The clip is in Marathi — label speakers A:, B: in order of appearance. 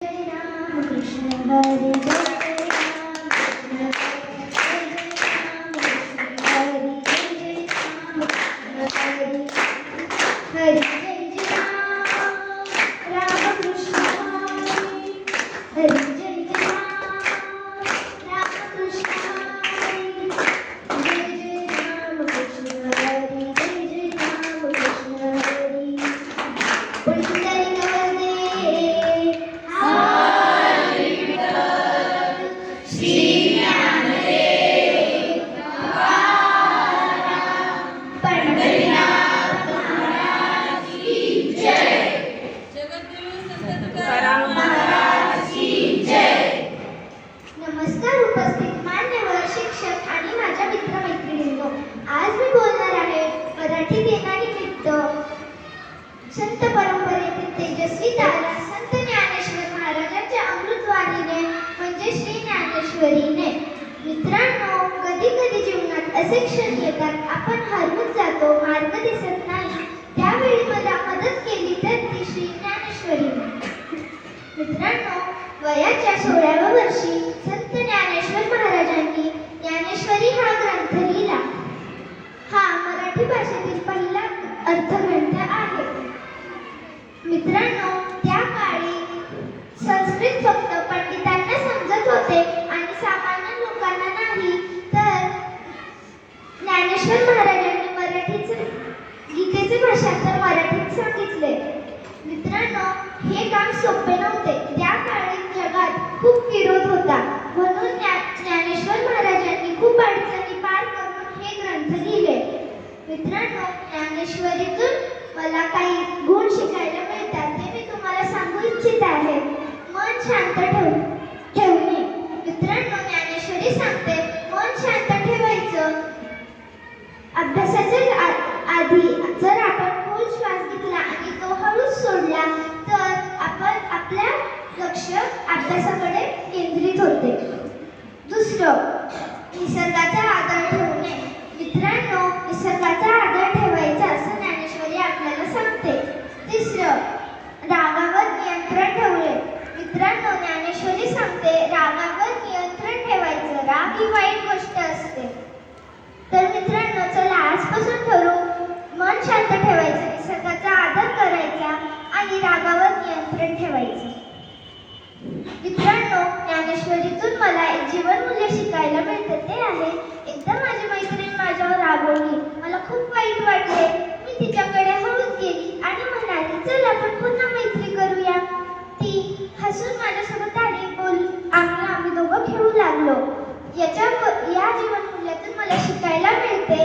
A: राम कृष्ण हरे जय राम कृष्ण हरे जय राम कृष्ण हरे जय राम कृष्ण हरे जय राम कृष्ण जय जय राम कृष्ण हरे जय जय राम कृष्ण हरे पुंडरी नवदे नमस्कार उपस्थित मान्यवर शिक्षक आणि माझ्या मित्रमैत्रिणींनो, आज मी बोलणार आहे मराठी दिनानिमित्त संत परंपरेतील तेजस्वी तारा संत ज्ञानेश्वर महाराजांच्या अमृतवाणीने म्हणजे श्री ज्ञानेश्वरीने. मित्रांनो, कधी कधी जीवनात असे क्षण येतात आपण हरवून जातो, मार्ग दिसत नाही. त्यावेळी मला मदत केली तर ती श्री ज्ञानेश्वरीने. मित्रांनो, वयाच्या 16व्या वर्षी संत ज्ञानेश्वर महाराजांनी ज्ञानेश्वरी हा ग्रंथ लिहिला. हा मराठी भाषेतील पहिला अर्थग्रंथ आहे. मित्रांनो, त्या काळी संस्कृत फक्त पंडितांना समजत होते आणि सामान्य लोकांना नाही. तर ज्ञानेश्वर महाराजांनी गीतेचे भाषांतर मराठीत सांगितले. मित्रांनो, हे काम सोपे नव्हते. त्या काळी जगात खूप विरोध होता, म्हणून ज्ञानेश्वर महाराजांनी खूप अडचणी पार करून हे ग्रंथ लिहिले. मित्रांनो, ज्ञानेश्वरीतून मला काही गुण शिकायला मिळतात, ते मी तुम्हाला सांगू इच्छित आहे. मन शांत ठेवणे. मित्रांनो, ज्ञानेश्वरी सांगते मन शांत ठेवायचं. अभ्यासाच्या आधी जर आपण खोल श्वास घेतला आणि तो हळूच सोडला तर आपल्या लक्ष अभ्यासाकडे केंद्रित होते. दुसरं, निसर्गाचा आदर ठेवणे. मित्रांनो, निसर्गाचा आदर ठेवायचा असं ज्ञानेश्वरी आपल्याला सांगते. तिसरं, रागावर नियंत्रण ठेवणे. मित्रांनो, ज्ञानेश्वरी सांगते रागावर नियंत्रण ठेवायचं. राग ही वाईट गोष्ट असते. तर मित्रांनो, चला आजपासून ठरवू, मन शांत ठेवायचं, निसर्गाचा आदर करायचा आणि रागावर नियंत्रण ठेवायचं. मित्रांनो, ज्ञानेश्वरीतून मला एक जीवनमूल्य शिकायला मिळतं, ते आहे एकदा माझी मैत्रीण माझ्यावर रागवली. मला खूप वाईट वाटले. मी तिच्याकडे हळूच गेली आणि म्हणाली, चल आपण पुन्हा मैत्री करूया. ती हसून माझ्यासोबत आली. आम्ही दोघं खेळू लागलो. या जीवनमूल्यातून मला शिकायला मिळते